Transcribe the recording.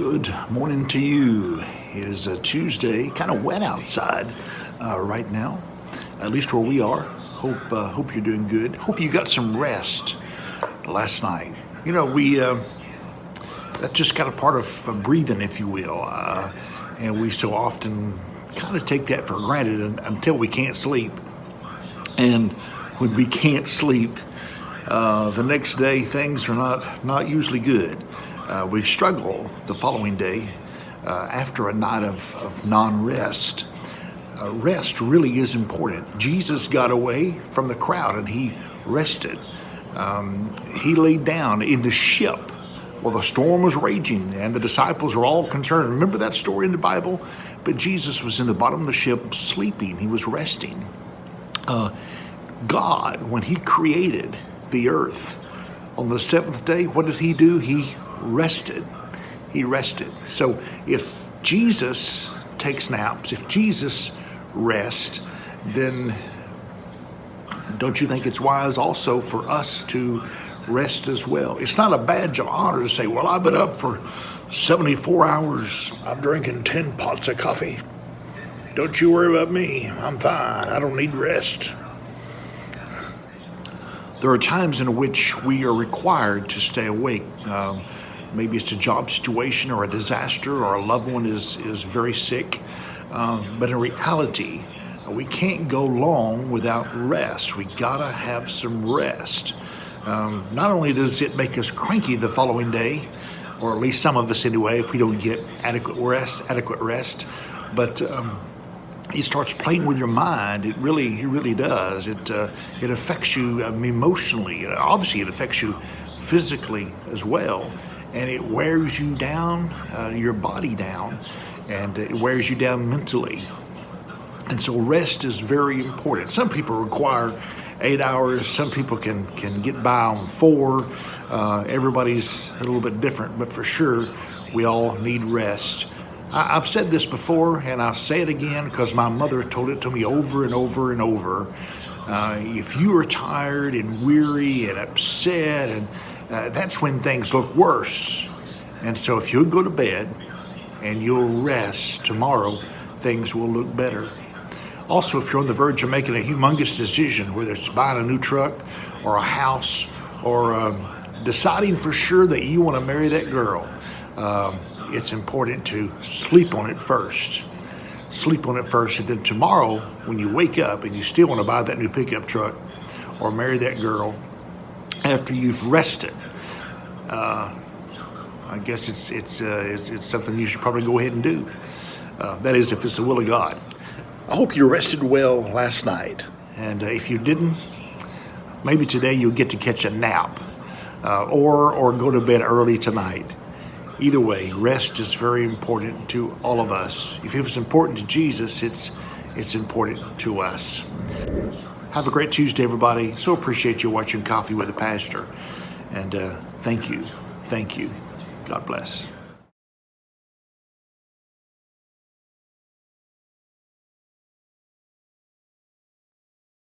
Good morning to you. It is a Tuesday, kind of wet outside right now, at least where we are. Hope you're doing good. Hope you got some rest last night. You know, that's just kind of part of breathing, if you will, and we so often kind of take that for granted until we can't sleep. And when we can't sleep, the next day things are not usually good. We struggle the following day after a night of non-rest. Rest really is important. Jesus got away from the crowd and he rested. He laid down in the ship while the storm was raging and the disciples were all concerned. Remember that story in the Bible? But Jesus was in the bottom of the ship sleeping. He was resting. God, when he created the earth on the seventh day, what did he do? He rested. He rested. So if Jesus takes naps, if Jesus rests, then don't you think it's wise also for us to rest as well? It's not a badge of honor to say, well, I've been up for 74 hours. I'm drinking 10 pots of coffee. Don't you worry about me. I'm fine. I don't need rest. There are times in which we are required to stay awake. Maybe it's a job situation or a disaster or a loved one is very sick. But in reality, we can't go long without rest. We gotta have some rest. Not only does it make us cranky the following day, or at least some of us anyway, if we don't get adequate rest, but it starts playing with your mind. It really does. It affects you emotionally. Obviously, it affects you physically as well. And it wears you down, your body down, and it wears you down mentally. And so rest is very important. Some people require 8 hours. Some people can get by on 4. Everybody's a little bit different, but for sure, we all need rest. I've said this before, and I'll say it again because my mother told it to me over and over and over. If you are tired and weary and upset, and that's when things look worse. And so if you'll go to bed and you'll rest tomorrow, things will look better. Also, if you're on the verge of making a humongous decision, whether it's buying a new truck or a house or deciding for sure that you want to marry that girl, it's important to sleep on it first. Sleep on it first, and then tomorrow, when you wake up and you still want to buy that new pickup truck or marry that girl, after you've rested, I guess it's something you should probably go ahead and do. That is, if it's the will of God. I hope you rested well last night, and if you didn't, maybe today you'll get to catch a nap, or go to bed early tonight. Either way, rest is very important to all of us. If it was important to Jesus, it's important to us. Have a great Tuesday, everybody. So appreciate you watching Coffee with a Pastor. And thank you. God bless.